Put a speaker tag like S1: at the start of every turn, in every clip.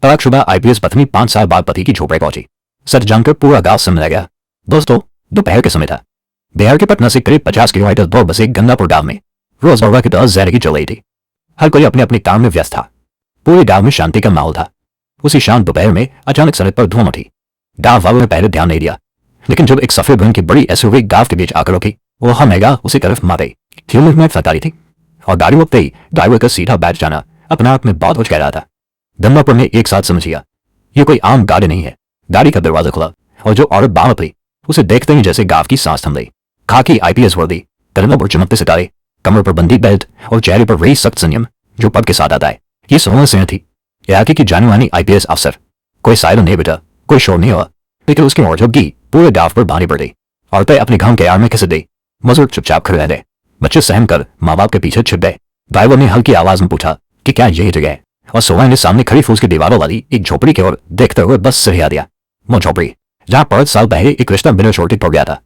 S1: तलाकशुदा आईपीएस पत्नी 5 साल बाद पति की झोपड़ी पहुंची। सच जानकर पूरा गांव समझ गया। दोस्तों, दोपहर के समय था। बिहार के पटना से करीब 50 किलोमीटर दूर बसे गंगापुर गांव में रोजमर्रा की तरह जिंदगी चल रही थी। हर कोई अपने अपने काम में व्यस्त था। पूरे गांव में शांति का माहौल था। उसी शांत दोपहर में अचानक सड़क पर धूम उठी। गांव वालों ने पहले ध्यान नहीं दिया, लेकिन जब एक सफेद रंग की बड़ी एसयूवी गांव के बीच आकर रुकी, वो हमेगा उसी तरफ मारे थियोमिक में फटारी थी और गाड़ी वक्त ही ड्राइवर का सीधा बैठ जाना अपने आप में बहुत कुछ कह रहा था। गंगापुर ने एक साथ समझ लिया, ये कोई आम गाड़ी नहीं है। गाड़ी का दरवाजा खुला और जो औरत बाहर उतरी, उसे देखते ही जैसे गांव की सांस थम गई। खाकी आईपीएस वर्दी, कदमों पर चमकते सितारे, कमर पर बंदी बेल्ट और चेहरे पर वही सख्त संयम जो पद के साथ आता है। ये सोना सिंह थी, इलाके की जानी मानी आईपीएस अफसर। कोई साइलेंट नहीं बेटा, कोई शोर नहीं हुआ, लेकिन उसकी मौजूदगी पूरे गांव पर भारी पड़ गई। औरतें अपने घाम के आड़ में खिसक गई, मजदूर चुपचाप खड़े रह गए, बच्चे सहम कर माँ बाप के पीछे छिप गए। ड्राइवर ने हल्की आवाज में पूछा कि क्या यही जगह है, और सोना ने सामने खड़ी फूस की दीवारों वाली एक झोपड़ी की ओर देखते हुए बस सिर हिला दिया। वो झोपड़ी जहां 5 साल पहले एक रिश्ता बिना शोर पड़ गया था।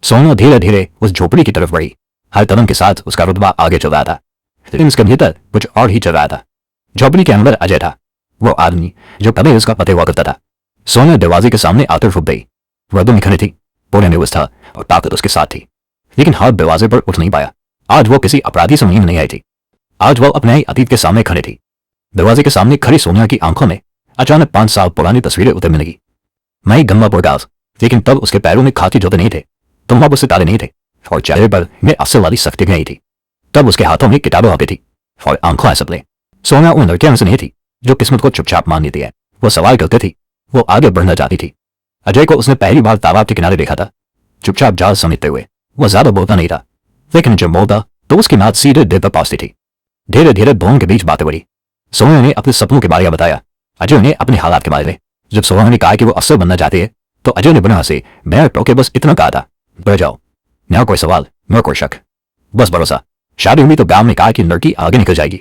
S1: सोना धीरे धीरे उस झोपड़ी की तरफ बढ़ी। हर कदम के साथ उसका रुतबा आगे चल रहा था, लेकिन उसके भीतर कुछ और ही चल रहा था। झोपड़ी के अंदर अजय था, वो आदमी जो कभी उसका पति हुआ करता था। सोना दरवाजे के सामने आकर रुक गई। वर्दों में खड़ी थी, पूरे निर्वस था और ताकत उसके साथ थी, लेकिन हाथ दरवाजे पर उठ नहीं पाया। आज वो किसी अपराधी से नींद नहीं आई थी। आज वो अपने ही अतीत के सामने खड़ी थी। दरवाजे के सामने खड़ी सोनिया की आंखों में अचानक 5 साल पुरानी तस्वीरें उतरने लगी। मैं ही गंगापुर गांव, लेकिन तब उसके पैरों में खाकी जूते नहीं थे, तुम्हारे सितारे नहीं थे, और चेहरे पर में असल वाली सख्ती नहीं थी। तब उसके हाथों में किताबें आती थी और आंखों ऐसा प्ले। सोनिया उन लड़कियों से नहीं थी जो किस्मत को चुपचाप मान लेती है। वो सवाल करती थी, वो आगे बढ़ना चाहती थी। अजय को उसने पहली बार तालाब के किनारे देखा था, चुपचाप जाल समेटते हुए। वो ज्यादा बोलता नहीं था, लेकिन जब बोलता तो उसकी नाक सीधे दिल पर पहुंचती थी। धीरे धीरे दोनों के बीच बातें बढ़ी। सोनिया ने अपने सपनों के बारे में बताया, अजय ने अपने हालात के बारे में। जब सोनिया ने कहा कि वो अफसर बनना चाहती है, तो अजय ने बिना हंसे मैं टोके बस इतना कहा था, बढ़ जाओ। न कोई सवाल न कोई शक, बस भरोसा। शादी हुई तो गांव में कहा कि लड़की आगे निकल जाएगी।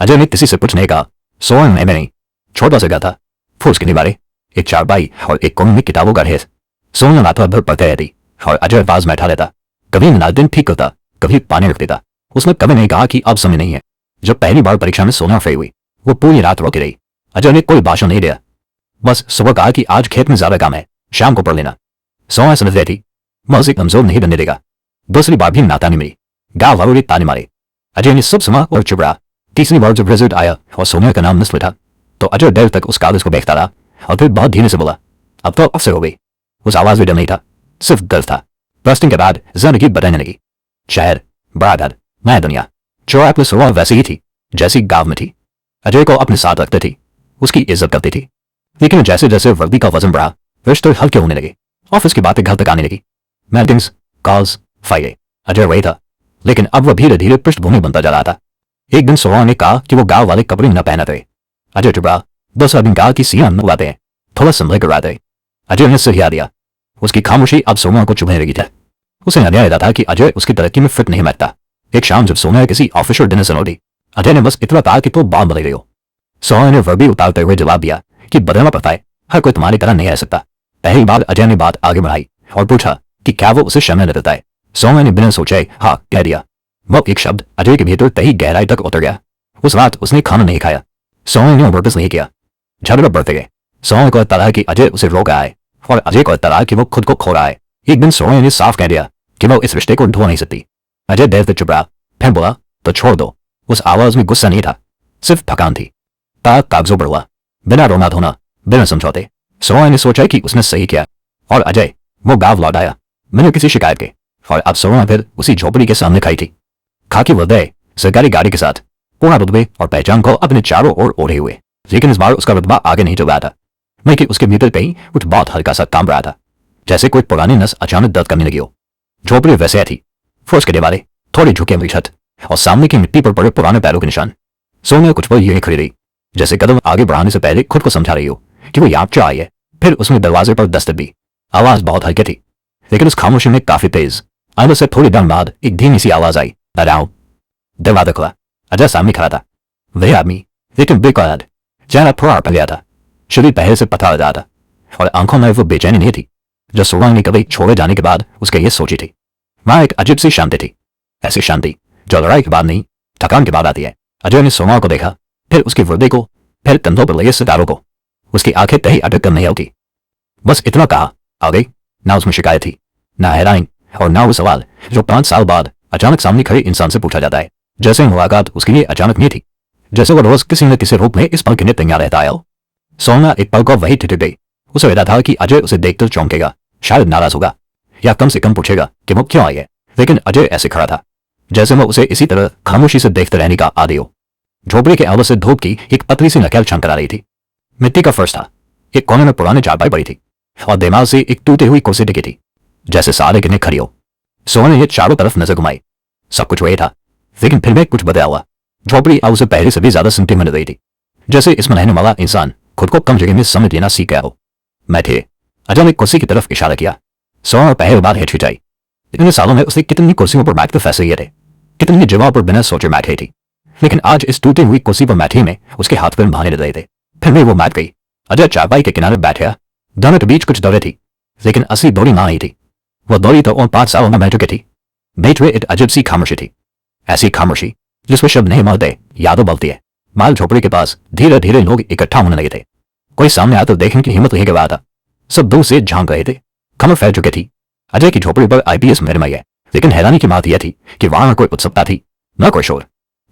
S1: अजय ने किसी से कुछ नहीं कहा। सोनिया में नहीं, छोटा सा था, फूस के निवारे, एक चारपाई और एक कोने में किताबों का ढेर। सोनिया रात भर पढ़ते रहती और अजय पास बैठा रहता। कभी दिन ठीक करता, कभी पानी रख देता। उसने कभी नहीं कहा कि अब समय नहीं है। जब पहली बार परीक्षा में सोनिया फेल हुई, वो पूरी रात रोती रही। अजय ने कोई भाषण नहीं दिया, बस सुबह कहा कि आज खेत में ज्यादा काम है, शाम को पढ़ लेना। सोनिया समझ रही थी, मैं उसे कमजोर नहीं बनने देगा। दूसरी बार भी नाता नहीं मिली, गाँव वालों ने ताने मारे। अजय ने सब सुना और चुप रहा। तीसरी बार जब रिजल्ट आया और सोनिया का नाम लिस्ट में था, तो अजय देर तक उस कागज को देखता रहा और फिर बहुत धीरे से बोला, अब तो अफसर हो गई। उस आवाज में डर नहीं था, सिर्फ दर्द था। ब्रस्टिंग के बाद जिंदगी बदलने लगी। शहर, बड़ा घर, नया दुनिया। जो अपने सुबह वैसी ही थी जैसी गांव में थी। अजय को अपने साथ रखते थी, उसकी इज्जत करती थी। लेकिन जैसे जैसे वर्दी का वजन बढ़ा, रिश्ते हल्के होने लगे। ऑफिस की बातें घर तक आने लगी। मीटिंग्स, कॉल्स, फाइलें। अजय वही था, लेकिन अब वह धीरे धीरे पृष्ठभूमि बनता जा रहा था। एक दिन सोनिया ने कहा कि वो गांव वाले कपड़े न पहना थे। अजय चुप रहा। दूसरा दिन कहा कि सीना न उड़ाते हैं, थोड़ा संभल कर आते। अजय ने सिर हिला दिया। उसकी खामोशी अब सोनिया को चुभने लगी थी। उसे अन्याय रहता था कि अजय उसकी तरक्की में फिट नहीं बैठता। एक शाम जब सोनिया किसी ऑफिशियल डिनर से लौटी, अजय ने बस इतना कहा कि तो बाल बदल रही हो। सोनिया ने वर्दी उतारते हुए जवाब दिया कि बदलना पड़ता है, हर कोई तुम्हारी तरह नहीं रह सकता। पहली बार अजय ने बात आगे बढ़ाई और पूछा कि क्या वो उसे शर्म देता है। सोनिया ने बिना सोचे हाँ कह दिया। वो एक शब्द अजय के भीतर तही गहराई तक उतर गया। उस रात उसने खाना नहीं खाया। सोनिया ने वापस नहीं किया। झगड़ा बढ़ते गए। सोनिया को तरह कि अजय उसे रोक रहा है और अजय को तरह कि वो खुद को खो रहा है। एक दिन सोनिया ने साफ कह दिया कि वो इस रिश्ते को ढो नहीं सकती। अजय देर तक चुप रहा, फिर बोला तो छोड़ दो। उस आवाज में गुस्सा नहीं था, सिर्फ थकान थी। ताक कागजों पर हुआ, बिना रोना धोना, बिना समझौते। सोनिया ने सोचा कि उसने सही किया और अजय वो गांव लौट आया बिना किसी शिकायत के। और अब सोनिया फिर उसी झोपड़ी के सामने खड़ी थी, खाकी वर्दी, सरकारी गाड़ी के साथ, पूरा रुतबे और पहचान को अपने चारों ओर ओढ़े हुए। लेकिन इस बार उसका रुतबा आगे नहीं चल रहा था, बल्कि उसके भीतर कहीं कुछ बहुत हल्का सा काम रहा था, जैसे कोई पुरानी नस अचानक दर्द करने लगी हो। झोपड़ी वैसे थी, फर्श के दीवारें, थोड़ी झुकी हुई छत और सामने की मिट्टी पर पड़े पुराने पैरों के निशान। सोनिया कुछ पल यूं खड़ी रही, जैसे कदम आगे बढ़ाने से पहले खुद को समझा रही हो कि वो यहाँ क्यों आई है। फिर उसमें दरवाजे पर दस्तक दी। आवाज बहुत हल्की थी, लेकिन उस खामोशी में काफी तेज। अंदर से थोड़ी देर बाद एक धीमी सी आवाज आई, आओ। दरवाजा खुला। अजय सामने खड़ा था, वही आदमी, लेकिन बेकरार, चेहरा थोड़ा पड़ गया था, शरीर पहले से पतला लगा था और आंखों में वो बेचैनी नहीं थी जो सोनिया ने कभी छोड़े जाने के बाद उसके ये सोची थी। वहां एक अजीब सी शांति थी, ऐसी शांति जो लड़ाई के बाद नहीं, थकान के बाद आती है। अजय ने सोनिया को देखा, फिर उसकी वर्दी को, फिर कंधों पर लगे सितारों को। उसकी आंखें तही अटक कर नहीं होती। बस इतना कहा, आ गई। ना उसमें शिकायत थी, ना हैरानी, और ना वो सवाल जो 5 साल बाद अचानक सामने खड़े इंसान से पूछा जाता है। जैसे मुलाकात उसके लिए अचानक नहीं थी, जैसे वो रोज किसी न किसी रूप में इस पल के लिए तैयार रहता है। सोना एक पल को वही ठिठक गई। उसे लगा था कि अजय उसे देखकर चौंकेगा, शायद नाराज होगा, या कम से कम पूछेगा कि वो क्यों आई है। लेकिन अजय ऐसे खड़ा था जैसे वो उसे इसी तरह खामोशी से देखते रहने का आदी हो। झोपड़ी के आवाज से धूप की एक पतली सी नकेल छनकर आ रही थी। मिट्टी का फर्श था, एक कोने में पुरानी चारपाई पड़ी थी, और दिमाग से एक टूटी हुई कुर्सी टिकी थी, जैसे सारे गिरने खड़ी हो। सोना ने चारों तरफ नजर घुमाई। सब कुछ वही था, लेकिन फिर भी कुछ बदला हुआ। झोपड़ी अब उसे पहले से भी ज्यादा सिमटी मिल रही थी, जैसे इसमें रहने वाला इंसान खुद को कम जगह में समझ लेना सीख गया हो। मैं थे। अजय ने कुर्सी की तरफ इशारा किया। सोना पहले बार हिचकिचाई। इतने सालों में उसने कितनी कुर्सियों पर बैठकर फैसले किए थे, कितनी जगहों पर बिना सोचे बैठ गई थी, लेकिन आज इस टूटी हुई कुर्सी पर बैठे में उसके हाथ पैर भाने लग रहे थे। फिर भी वो बैठ गई। अजय चारपाई के किनारे बैठा। दोनों के बीच कुछ दौरे थी, लेकिन असली दूरी ना ही थी। वो दूरी तो उन 5 सालों में बैठ चुकी थी। बीच में एक अजब सी खामोशी थी, ऐसी खामोशी जिसमें शब्द नहीं मरते, यादों बलती है। माल झोपड़ी के पास धीरे धीरे लोग इकट्ठा होने लगे थे। कोई सामने आकर देखने की हिम्मत नहीं कर रहा था। सब दूर से झांक रहे थे। खबर फैल चुकी थी। अजय की झोपड़ी पर आईपीएस मेहरमाई है, लेकिन हैरानी की बात यह थी कि वहां न कोई उत्सुकता थी, न कोई शोर,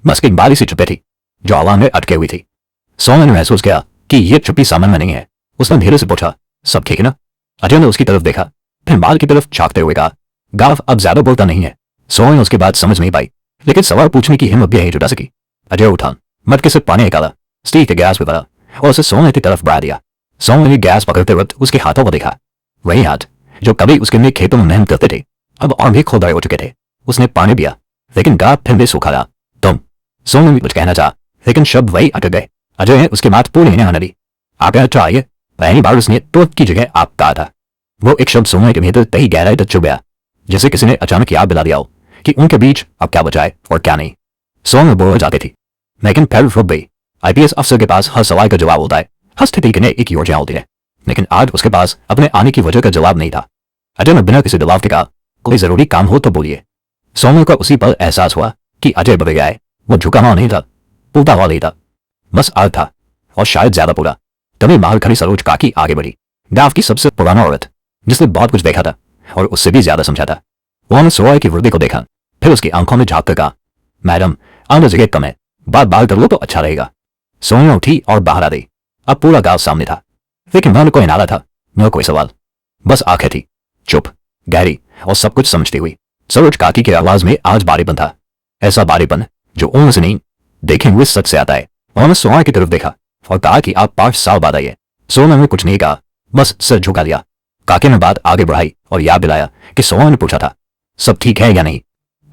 S1: बस एक बारी सी चुप्पी थी जो आवाज में अटके हुई थी। सोना ने महसूस किया कि यह चुप्पी सामान्य नहीं है। उसने धीरे से पूछा, सब ठीक है ना? अजय ने उसकी तरफ देखा, फिर माल की तरफ झांकते हुए कहा, गाव अब ज्यादा बोलता नहीं है। सोना ने उसकी बात समझ नहीं पाई, लेकिन सवाल पूछने की हिम्मत भी नहीं जुटा सकी। अजय उठा, मटके से पानी निकाला, स्टील के गैस पे भरा और उसे सोने की तरफ बढ़ा दिया। सोना ने गैस पकड़ते वक्त उसके हाथों को देखा, वही हाथ जो कभी उसके लिए खेतों में मेहनत करते थे, अब और भी खुरदरे हो चुके थे। उसने पानी पिया, लेकिन गाव फिर भी सूखा रहा। तुम, सोना ने कुछ कहना चाहा, लेकिन शब्द वही अटक गए। अजय ने उसकी बात पूरी नहीं आने दी। आप कहना चाहिए, पहली बार उसने तुरंत की जगह आप कहा था। वो एक शब्द सोने के भीतर तही गहराई तक चुभ गया, जैसे किसी ने अचानक याद दिला दिया हो कि उनके बीच अब क्या बचा है और क्या नहीं। सोना बोल जाती थी, लेकिन फिर रुक गई। आईपीएस अफसर के पास हर सवाल का जवाब होता है, हर स्थिति के लिए एक योजना होती है, लेकिन आज उसके पास अपने आने की वजह का जवाब नहीं था। अजय ने बिना किसी दबाव के कहा, कोई जरूरी काम हो तो बोलिए। सोने को उसी पर एहसास हुआ कि अजय बदल गया है। वो झुका हुआ नहीं था, पुलता हुआ नहीं था, बस आग था, और शायद ज्यादा पूरा। तभी बाहर खड़ी सरोज काकी आगे बढ़ी, गांव की सबसे पुराना औरत, जिसने बहुत कुछ देखा था और उससे भी ज्यादा समझा था। उन्होंने सोए की वृद्धि को देखा, फिर उसकी आंखों में झांक कर कहा, मैडम, अंदर जगह कम है, बात बाहर कर लो तो अच्छा रहेगा। सोनिया उठी और बाहर आ गई। अब पूरा गांव सामने था, लेकिन न कोई नारा था, न कोई सवाल, बस आंखें थी, चुप, गहरी और सब कुछ समझती हुई। सरोज काकी की आवाज में आज बारीपन था, ऐसा बारीपन जो उम्र से नहीं, देखे हुए सच से आता है। उन्होंने सोना की तरफ देखा और कहा कि आप 5 साल बाद आइए। सोना ने कुछ नहीं कहा, बस सिर झुका दिया। काकी ने बात आगे बढ़ाई और याद दिलाया कि सोना ने पूछा था, सब ठीक है या नहीं।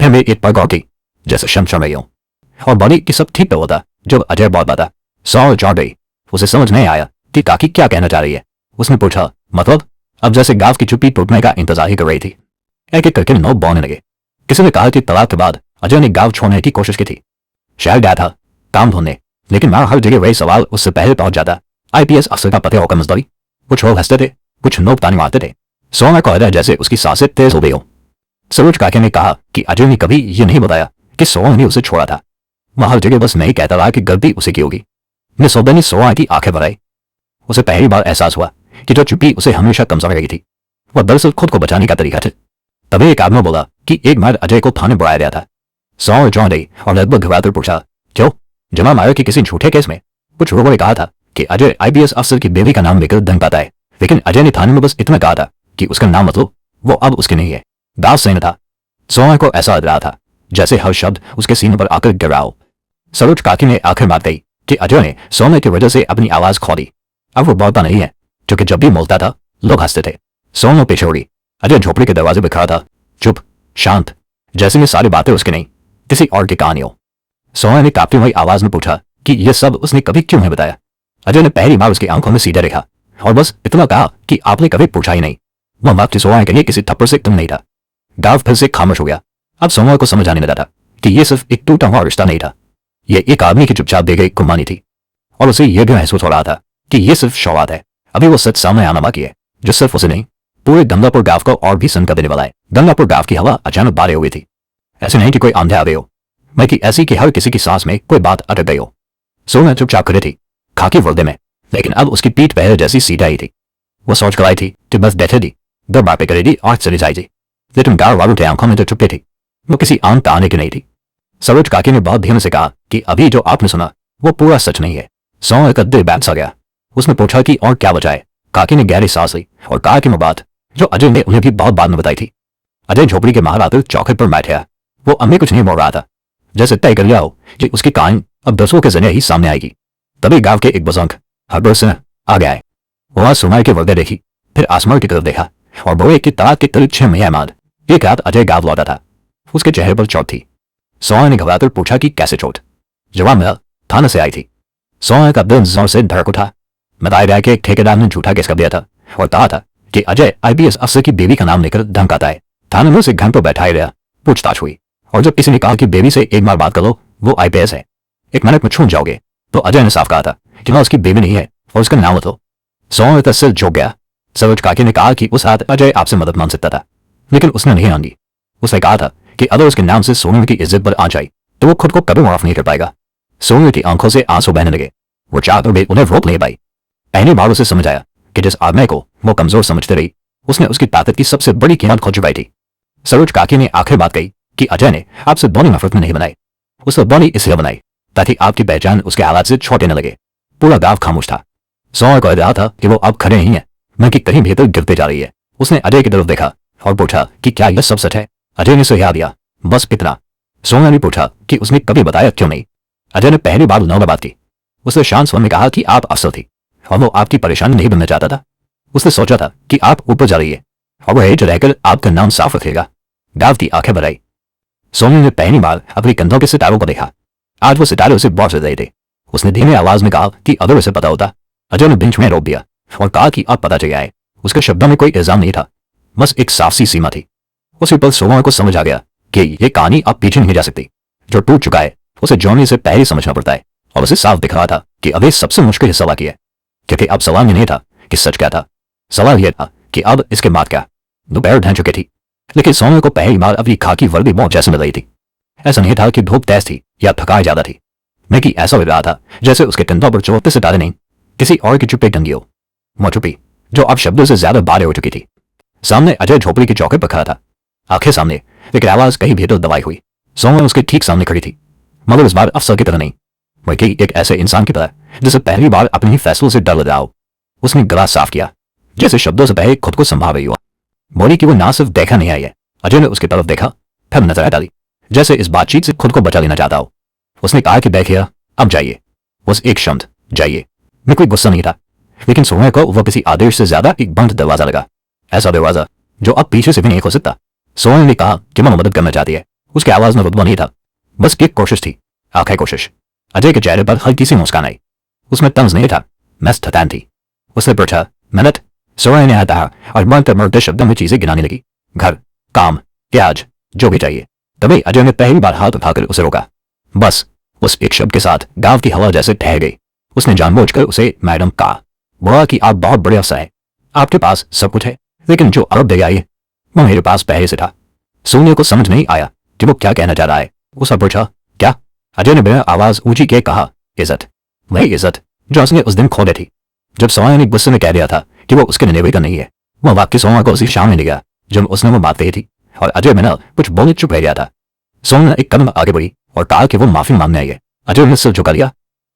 S1: फिर मैं एक पल गौर की, जैसे शमशम रही हूं, और बोली कि सब ठीक तो होता जब अजय बहुत बाता। सौ चढ़ गई। उसे समझ नहीं आया कि काकी क्या कहना चाह रही है। उसने पूछा, मतलब? अब जैसे गांव की चुप्पी टूटने का इंतजार ही कर रही थी। एक एक करके नोट बोलने लगे। किसी ने कहा कि तलाक के बाद अजय ने गांव छोड़ने की कोशिश की थी, शहर गया था काम ढूंढने, लेकिन वहां हर जगह वही सवाल उससे पहले पहुंच जाता, आईपीएस अफसर का पते होकर मजदूरी। कुछ लोग हंसते थे, कुछ नोक तानी मारते थे। सोना को लगा जैसे उसकी सांसें तेज हो गई हो। सरोज काकी ने कहा कि अजय ने कभी ये नहीं बताया कि सोना ने उसे छोड़ा था। वह हर जगह बस नहीं कहता रहा कि गलती उसे की होगी। निसौदा ने सोना की आंखें भराई। उसे पहली बार एहसास हुआ कि जो चुप्पी उसे हमेशा कमजोर रही थी, वह दरअसल खुद को बचाने का तरीका था। तभी एक आदमी बोला कि एक बार अजय को थाने बुलाया गया था। सोना चौंक गई और लगभग घबराकर पूछा, क्यों? जमा माया के किसी झूठे केस में? कुछ लोगों ने कहा था कि अजय आईपीएस अफसर की बेबी का नाम लेकर दंग पाता है, लेकिन अजय ने थाने में बस इतना कहा था कि उसका नाम मतलब वो अब उसके नहीं है। दाव सही न था। सोना को ऐसा लग रहा था जैसे हर शब्द उसके सीने पर आकर गिर रहा हो। सरोज काकी ने आखिर बात कही कि अजय ने सोना की वजह से अपनी आवाज खो दी। अब वो बोलता नहीं है, क्योंकि जब भी बोलता था लोग हंसते थे। सोना पीछे उड़ी। अजय झोपड़ी के दरवाजे पर खड़ा था, चुप, शांत, जैसे ये सारी बातें उसकी नहीं, किसी और की कहानी हो। सोना ने कांपती हुई आवाज में पूछा कि यह सब उसने कभी क्यों नहीं बताया। अजय ने पहली बार उसकी आंखों में सीधा देखा और बस इतना कहा कि आपने कभी पूछा ही नहीं। वह माफी सोना के लिए किसी थप्पड़ से कम नहीं था। गांव फिर से खामोश हो गया। अब सोना को समझ आने लगा था कि यह सिर्फ एक टूटा हुआ रिश्ता नहीं था, यह एक आदमी की चुपचाप दी गई कुर्बानी थी, और उसे यह भी महसूस हो रहा था कि यह सिर्फ शुरुआत है। अभी वो सच सामने आना बाकी है, जो सिर्फ उसे नहीं, पूरे गंगापुर गांव को और भी सनका देने वाला है। गंगापुर गांव की हवा अचानक बारे हो गई थी। ऐसे नहीं कि कोई आंधे आ गए हो, बल्कि ऐसी कि हर किसी की सांस में कोई बात अटक गई हो। सोना चुपचाप खड़ी थी, खाकी वर्दे में, लेकिन अब उसकी पीठ पहले जैसी सीधा ही थी। वो सोच कर आई थी कि बस बैठे थी, दरबार पे करेगी और चली जाएगी, लेकिन गाँव वालों की आंखों में तो चुप्पी थी। वो किसी आम ताने की नहीं थी। सरोज काकी ने बहुत ध्यान से कहा कि अभी जो आपने सुना वो पूरा सच नहीं है। सौ एक दिल बैठ सा गया। उसने पूछा कि और क्या बचा है। काकी ने गहरी सांस ली और कहा कि वो बात जो अजय ने उन्हें भी बहुत बाद में बताई थी। अजय झोपड़ी के बाहर आकर चौखट पर बैठा। वो अम्मी कुछ नहीं बोल रहा था, जैसे तय कर लिया हो कि उसकी कहानी अब दसों के जरिए ही सामने आएगी। तभी गांव के एक बुजुर्ग हड़बड़ से आ गया है। वहां सुनाई के वगैरह देखी, फिर आसमान की तरफ देखा और बोए की ताक के करीब 6 महीने बाद एक रात अजय गांव लौटा था। उसके चेहरे पर चोट थी। सोहा ने घबराकर पूछा कि कैसे चोट। जवाब मिला थाने से आई थी। सोहा का दिल जोर से धड़क उठा। बताया गया कि एक ठेकेदार ने झूठा केस कर दिया था और कहा था कि अजय IPS अफसर की बेबी का नाम लेकर धमकाता है। थाने में उसे घर पर बैठाया गया। पूछताछ हुई और जब किसी ने कहा कि बेबी से एक बार बात कर लो, वो IPS है, 1 मिनट में छूट जाओगे, तो अजय ने साफ कहा था कि वह उसकी बेबी नहीं है और उसका नाम लो। सोहा का सिर झुक गया। सरोज काकी ने कहा कि उस रात अजय आपसे मदद मांग सकता था, लेकिन उसने नहीं मांगी। उसने कहा था कि अगर उसके नाम से सोनू की इज्जत पर आ जाए तो वो खुद को कभी माफ नहीं कर पाएगा। सोनू की आंखों से आंसू बहने लगे। वो चाहकर भी उन्हें रोक नहीं पाई। पहली बार उसे समझ आया कि जिस आदमी को वो कमजोर समझते रही, उसने उसकी ताकत की सबसे बड़ी कीमत खो चुकाई थी। सरोज काकी ने आखिर बात कही कि अजय ने आपसे दोनों नफरत में नहीं बनाई, उसे दोनों इसलिए बनाई ताकि आपकी पहचान उसके हालात से छोटे न लगे। पूरा गांव खामोश था। सोहा को रहा था कि वो अब खड़े नहीं है, बल्कि कहीं भीतर गिरते जा रही है। उसने अजय की तरफ देखा और पूछा कि क्या यह सब सच है। अजय ने सुझाव दिया, बस इतना। सोहा ने पूछा कि उसने कभी बताया क्यों नहीं। अजय ने पहली बार नौ बात की। उसने शांत स्वर में कहा कि आप अफसर थी और वो आपकी परेशानी नहीं बनना चाहता था। उसने सोचा था कि आप ऊपर जा रही है और वो एज रहकर आपका नाम साफ रखेगा। गांव की आंखें भर आई। सोनू ने पहली बार अपनी कंधों के सितारों को देखा। आज वो सितारे उसे बहुत से रहे थे। उसने धीमे आवाज में कहा कि अगर उसे पता होता। अजय ने बीच में रोक दिया और कहा कि अब पता चल गया है। उसके शब्दों में कोई इल्जाम नहीं था, बस एक साफ सी सीमा थी। उसी पल सोहा को समझ आ गया कि ये कहानी अब पीछे नहीं जा सकती। जो टूट चुका है उसे जोड़ने से पहले समझना पड़ता है। और उसे साफ दिख रहा था कि अभी सबसे मुश्किल हिस्सा बाकी है, क्योंकि अब सवाल ये नहीं था कि सच क्या था, सवाल यह था कि अब इसके बाद क्या। दोपहर ढह चुकी थी, लेकिन सोने को पहली बार अपनी खाकी वर्दी मौत जैसे मिल रही थी। ऐसा नहीं था कि धूप तेज थी या थकाई ज्यादा थी, बल्कि ऐसा लग रहा था जैसे उसके कंधों पर चौथे सितारे नहीं, किसी और की चुप्पी टंगी हो। वो चुप्पी जो अब शब्दों से ज्यादा बारे हो चुकी थी। सामने अजय झोपड़ी की चौके पर खड़ा था, आंखें सामने, लेकिन आवाज कहीं भीतर दबाई हुई। सोना उसके ठीक सामने खड़ी थी, मगर इस बार अफसर की तरह नहीं, बल्कि एक ऐसे इंसान की तरह जिसे पहली बार अपने ही फैसलों से डर लग रहा हो। उसने गला साफ किया, जैसे शब्दों से पहले खुद को संभाल रही हो। बोली कि वो ना सिर्फ देखा नहीं आई है। अजय ने उसकी तरफ देखा, फिर नजर डाली, जैसे इस बातचीत से खुद को बचा लेना चाहता हो। उसने कहा कि देखिए अब जाइए। बस एक शब्द, जाइए। में कोई गुस्सा नहीं था, लेकिन सोने को वो किसी आदेश से ज्यादा एक बंद दरवाजा लगा, ऐसा दरवाजा जो अब पीछे से भी नहीं खुल सकता। सोने ने कहा कि वो मदद करना चाहती है। उसकी आवाज में रुतबा नहीं था, बस एक कोशिश थी, आखिरी कोशिश। अजय के चेहरे पर हल्की सी मुस्कान आई। उसमें तंज नहीं था, महज थकान थी। उसने पूछा, मेहनत? सोने ने आता और मरते मरते शब्दों में चीजें गिनाने लगी, घर, काम, प्याज, जो भी चाहिए। तभी अजय ने पहली बार हाथ उठाकर उसे रोका। बस उस एक शब्द के साथ गांव की हवा जैसे ठहर गई। उसने जानबूझकर उसे मैडम कहा, बोला कि आप बहुत बड़े अफसर हैं, आपके पास सब कुछ है, लेकिन जो अब दे आई वो मेरे पास पहले से था। सोनिया को समझ नहीं आया कि वो क्या कहना चाह रहा है। उसने पूछा, क्या? अजय ने बिना आवाज ऊंची के कहा, इज्जत, वही इज्जत जो उसने उस दिन खो दी थी। जब सोनिया ने गुस्से में कह दिया था कि वो उसके निनेवे का नहीं है, वह वाक्य सोनिया को उसी शाम में गया जब उसने वो बात कही थी, और अजय बिना कुछ बोले चुप रह गया था। सोनिया एक कदम आगे बढ़ी और कहा कि वो माफी मांगने आई है। अजय ने सिर झुका लिया।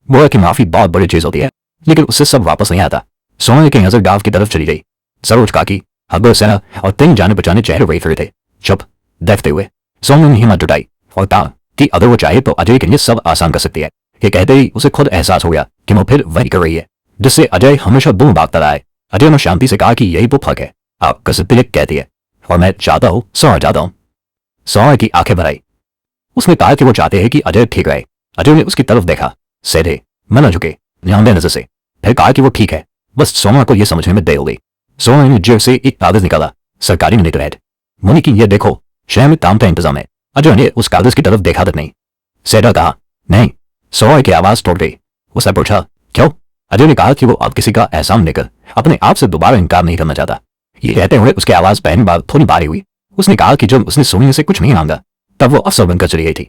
S1: बोला कि माफी बहुत बड़ी चीज होती है, लेकिन उससे सब वापस नहीं आता। सोनिया की नजर गांव की तरफ चली गई। सरोज काकी, अकबर सेना और 3 जाने बचाने चेहरे वही फिर थे, चुप देखते हुए। सोनिया ने हिम्मत जुटाई और कहा कि अगर वो चाहे तो अजय के लिए सब आसान कर सकती है। ये कहते ही उसे खुद एहसास हो गया कि वो फिर वही कर रही है जिससे अजय हमेशा दूर भागता रहा है। अजय ने शांति से कहा कि यही वो फर्क है, आप कसरत कहती है और मैं चाहता हूँ सौर जाता हूँ। सौर की आंखें भर आई। उसने कहा कि वो चाहते हैं कि अजय ठीक रहे। अजय ने उसकी तरफ देखा, सीधे, मन न झुके, ध्यान नजर से, फिर कहा कि वो ठीक है, बस सोना को यह समझने में देर हो गई। सोना ने जेब से एक कागज निकाला, सरकारी मिनट मुनि की, ये देखो, शहर में काम का इंतजाम है। अजय ने उस कागज की तरफ देखा तक नहीं। सेठा कहा, नहीं। सोना की आवाज तोड़ गई। उसने पूछा, क्यों? अजय ने कहा कि वो अब किसी का एहसान लेकर अपने आप से दोबारा इनकार नहीं करना चाहता। ये कहते हुए उसकी आवाज पहली बार थोड़ी भारी हुई। उसने कहा कि जब उसने सोनिया से कुछ नहीं मांगा तब वो अफसर बनकर चली गई थी।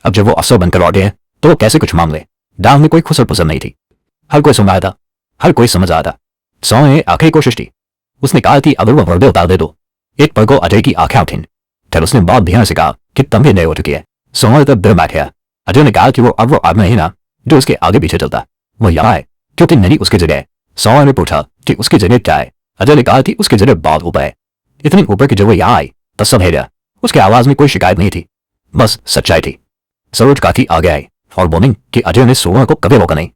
S1: अब जब वो अफसर बनकर लौटे हैं तो वो कैसे कुछ मांग ले? गांव में कोई खुसर पुसर नहीं थी, हर कोई सुन रहा था। हर कोई समझ आया था। सौ ने आखिरी कोशिश की। उसने कहा कि अगर वह वर्दे उतार दे तो। एक पल को अजय की आंखें उठीं। फिर उसने बहुत ध्यान से कहा कि तुम भी नए हो चुकी है। सौ ने तब दिल बैठ गया। अजय ने कहा कि वो अब वो आदमी नहीं ना जो उसके आगे पीछे चलता। वो यहाँ है क्योंकि नहीं उसकी जगह। सौ ने पूछा कि उसकी जगह क्या है। अजय ने कहा कि उसकी जगह बहुत ऊपर है, इतनी ऊपर कि जब वो यहाँ आई तो सब हिल गया। उसकी आवाज में कोई शिकायत नहीं थी, बस सच्चाई थी। सरोज काफी आगे आई और बोली कि अजय ने सोना को कभी रोका नहीं।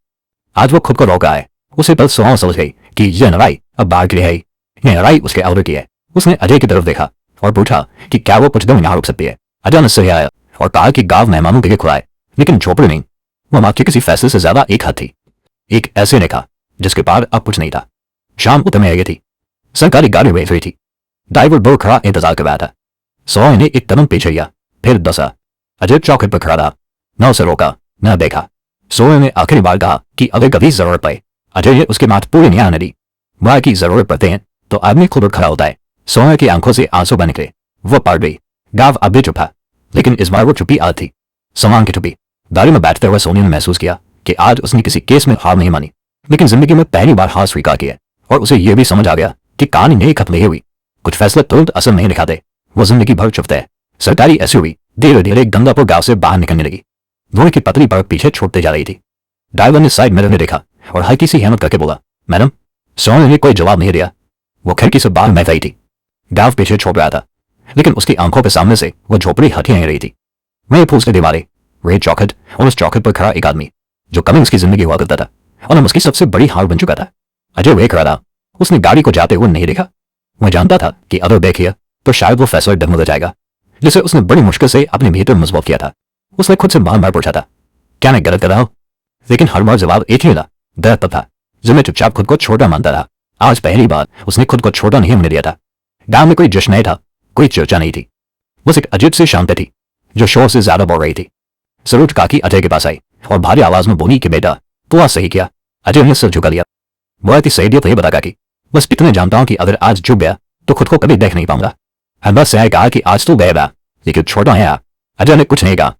S1: आज वो खुद को रोका है। उसे पल सोना समझ गई कि यह लड़ाई अब बाहर की है, यह लड़ाई उसके आउटर की है। उसने अजय की तरफ देखा और पूछा कि क्या वो कुछ दिन यहाँ रुक सकती है। अजय ने सही आया और कहा कि गांव मेहमानों के लिए खुला है, लेकिन झोपड़ी नहीं। वो माँ के किसी फैसले से ज्यादा एक हाथ थी, एक ऐसे ने कहा जिसके पार अब कुछ नहीं था। शाम उतर में आ गई थी। सरकारी गाड़ी वेट रही थी। ड्राइवर बहुत खड़ा इंतजार कर रहा था। सौ ने एक कदम पीछे लिया, फिर दसा। अजय चौखट पर खड़ा रहा, न उसे रोका न देखा। सौ ने आखिरी बार कहा कि अगर कभी जरूरत पड़े। अजय ने उसके माथ पूरी नहीं आने दी। वह की जरूरत पड़ते हैं तो आदमी खुद खड़ा होता है। सोना की आंखों से आंसू बन निकले। वो पड़ गई। गांव अब भी चुप था, लेकिन इस बार वो चुप्पी आज थी, समान की चुप्पी। गाड़ी में बैठते हुए सोनी ने महसूस किया कि आज उसने किसी केस में हार नहीं मानी, लेकिन जिंदगी में पहली बार हार स्वीकार की है। और उसे यह भी समझ आ गया कि कहानी नहीं खत्म नहीं हुई। कुछ फैसले तुरंत असर नहीं दिखाते, वो जिंदगी भर चुपते हैं। सरकारी एसयूवी धीरे धीरे गंगापुर गांव से बाहर निकलने लगी। धुएं की पतली परत पीछे छोड़ते जा रही थी। ड्राइवर ने साइड मिरर में देखा और हल्की सी हिम्मत करके बोला, मैडम। सोनी ने कोई जवाब नहीं दिया। वो खिड़की से बाहर महक रही थी। गांव पीछे छोड़ रहा था, लेकिन उसकी आंखों के सामने से वो झोपड़ी हटी नहीं रही थी। वहीं फूस के दीवारें, रेत चौखट और उस चौखट पर खड़ा एक आदमी जो कभी उसकी जिंदगी हुआ करता था और अब उसकी सबसे बड़ी हार बन चुका था। अजय वे खड़ा था। उसने गाड़ी को जाते हुए नहीं देखा। वह जानता था कि अगर देखिए तो शायद वो फैसला डगमगा जाएगा, जिसे उसने बड़ी मुश्किल से अपने भीतर मजबूत किया था। उसने खुद से बार बार पूछा था, क्या मैं गलत कर रहा हूं? लेकिन हर बार जवाब एक ही मिला, दर्द तब था जब मैं चुपचाप खुद को छोटा मानता था। आज पहली बार उसने खुद को छोटा नहीं होने दिया था। गांव में कोई जश्न नहीं था, कोई चर्चा नहीं थी, बस एक अजीब सी शांति थी जो शोर से ज्यादा बोल रही थी। सरोज काकी अजय के पास आई और भारी आवाज में बोली कि बेटा तू आज सही किया। अजय ने सिर झुका लिया। बहुत ही सही दिया तो ये बता काकी, बस इतने जानता हूं कि अगर आज झुक गया तो खुद को कभी देख नहीं पाऊंगा। हरबस से कहा कि आज तो गया लेकिन छोटा है। अजय ने कुछ नहीं कहा।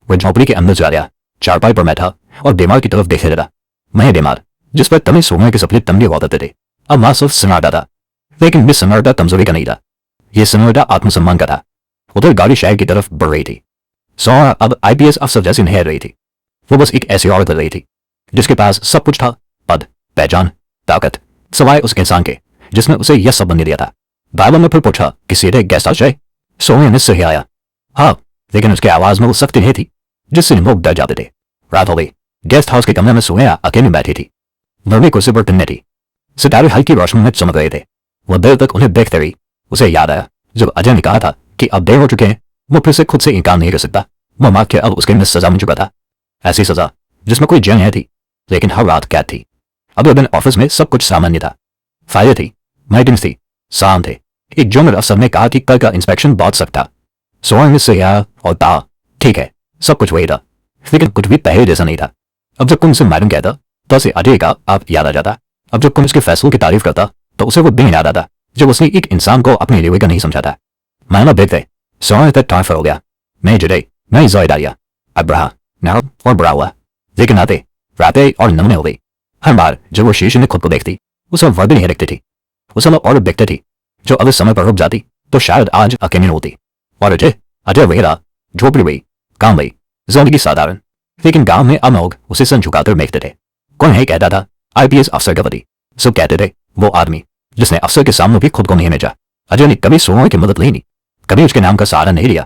S1: वह झोपड़ी के अंदर जा गया, चारपाई पर बैठा और बीमार की तरफ देखे रहा। मैं बीमार जिस पर तमिल सोने के सपने तमली वादते थे, अब मां सिर्फ सन्नाटा था, लेकिन भी सन्नाटा कमजोरी का नहीं था, यह सन्नाटा आत्मसम्मान का था। उधर गाड़ी शहर की तरफ बढ़ रही थी। सोना अब आईपीएस अफसर जैसी नहीं रही थी। वो बस एक ऐसी औरत रही थी जिसके पास सब कुछ था, पद, पहचान, ताकत, सवाए उस इंसान के जिसने उसे यह सब बनने दिया था। बाबा ने फिर पूछा कि सीधे गेस्ट हाउस जाए। सोने ने सही आया हाँ, लेकिन उसकी आवाज में वो सख्ती नहीं थी जिससे लोग डर जाते थे। रात हो गई। गेस्ट हाउस के कमरे में सोया अकेली बैठी थी। लड़की कुर्सी पर टन्ने थी। सितारे हल्की रोशनी में चमक रहे थे। वह देर तक उन्हें देखते रही। उसे याद आया जब अजय ने कहा था कि अब देर हो चुके हैं, वो फिर से खुद से इनकार नहीं कर सकता। वो मार के अब उसके लिए सजा मिल चुका था, ऐसी सजा जिसमें कोई जंग नहीं थी, लेकिन हर रात कैद थी। अगले दिन ऑफिस में सब कुछ सामान्य था। फाइलें थी, मीटिंग्स थी, शाम थे। एक जूनियर अफसर ने कहा कि कल का इंस्पेक्शन बहुत सख्त था। सोहन ने सही आया और कहा ठीक है, सब कुछ वही था, लेकिन कुछ भी पहले जैसा नहीं था। अब जब कुंज से मैडम कहता तो उसे अजय का आप याद आ जाता। अब जब कुंज के फैसलों की तारीफ करता तो उसे वो दिन याद आता जब उसने एक इंसान को अपने लिए का नहीं समझा था। माना देखते सोहन तक ट्रांसफर हो गया। मैं जुड़े, मैं जिम्मेदारियां अब बढ़ा नाम और बड़ा हुआ, लेकिन आते रातें और नमने हो गई। हर बार जब वो शीशे में खुद को देखती उसे वर्दी नहीं दिखती थी। उसे और दिखती थी जो अगर समय पर रुक जाती तो शायद आज अकेली होती। और अजय अजय वही रहा, झोपड़ी वही, काम वही, जिंदगी साधारण, लेकिन गांव में अब लोग उसे सन झुकाकर देखते थे। कौन है कहता था आईपीएस अफसर का पति। सब कहते थे वो आदमी जिसने अफसर के सामने भी खुद को नहीं भेजा। अजय ने कभी सोना की मदद ली नहीं, कभी उसके नाम का सहारा नहीं लिया।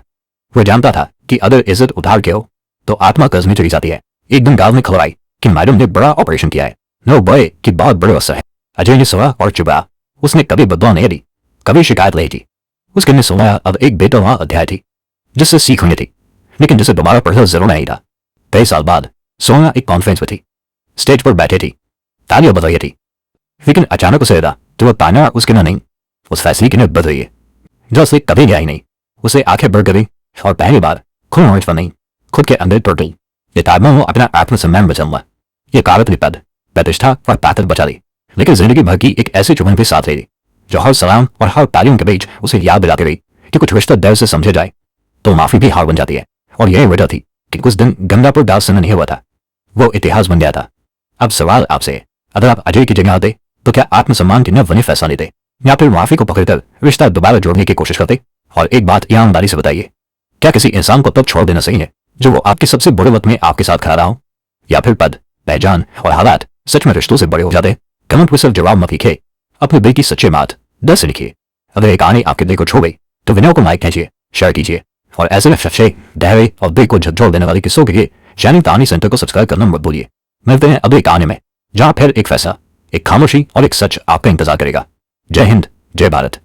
S1: वह जानता था कि अगर इज्जत उधार के हो तो आत्मा कर्ज में चली जाती है। एक दिन गांव में खबर आई कि मैडम ने बड़ा ऑपरेशन किया है, नो बॉय की बहुत बड़े अवसर है। अजय ने सोया और चुपा। उसने कभी बदवा नहीं दी, कभी शिकायत नहीं की। उसके लिए सोया अब एक बेटवा अध्याय थी जिससे सीख हुई थी, लेकिन जिसे दोबारा पढ़ना जरूर नहीं था। कई साल बाद सोना एक कॉन्फ्रेंस में थी, स्टेज पर बैठी थी, तालियां बज रही थी, लेकिन अचानक उसे लगा कि वो ताना उसके ना नहीं, उस फैसले की बज रही है जो उसे कभी नहीं आई नहीं। उसे आंखें बढ़ गई और पहली बार खुद नॉलेज पर नहीं, खुद के अंदर टूट गई। ये ताबा वो अपना आत्मसम्मान बचाऊंगा, ये कागज पद, प्रतिष्ठा और ताकत बचा दी, लेकिन जिंदगी भर की एक ऐसी चुभन भी साथ ले दी जो हर सलाम और हर तालियों के बीच उसे याद दिलाती रही कि कुछ रिश्ता दर्द से समझे जाए तो माफी भी हार बन जाती है। और यही वजह थी कि कुछ दिन गंगापुर दास से नहीं हुआ था, वो इतिहास बन गया था। अब सवाल आपसे, अगर आप अजय की जगह आते तो क्या आत्मसम्मान के न बने फैसला लेते या फिर माफी को पकड़कर रिश्ता दोबारा जोड़ने की कोशिश करते? और एक बात ईमानदारी से बताइए, क्या किसी इंसान को तब छोड़ देना सही है जो वो आपके सबसे बुरे वक्त में आपके साथ खड़ा रहा हो, या फिर पद, पहचान और हालात सच में रिश्तों से बड़े हो जाते? कमेंट में सिर्फ जवाब मत लिखिए, अपने दिल की सच्चे बात दिल से लिखिए। अगर एक कहानी आपके दिल को छू गई तो वीडियो को लाइक कीजिए, शेयर कीजिए और ऐसे में सच्चे, गहरे और दिल को झकझोर देने वाले किस्सों के लिए शाइनिंग कहानी सेंटर को सब्सक्राइब करना मत भूलिए। मिलते हैं अगली कहानी में, जहां फिर एक फैसला, एक खामोशी और एक सच आपका इंतजार करेगा। जय हिंद, जय भारत।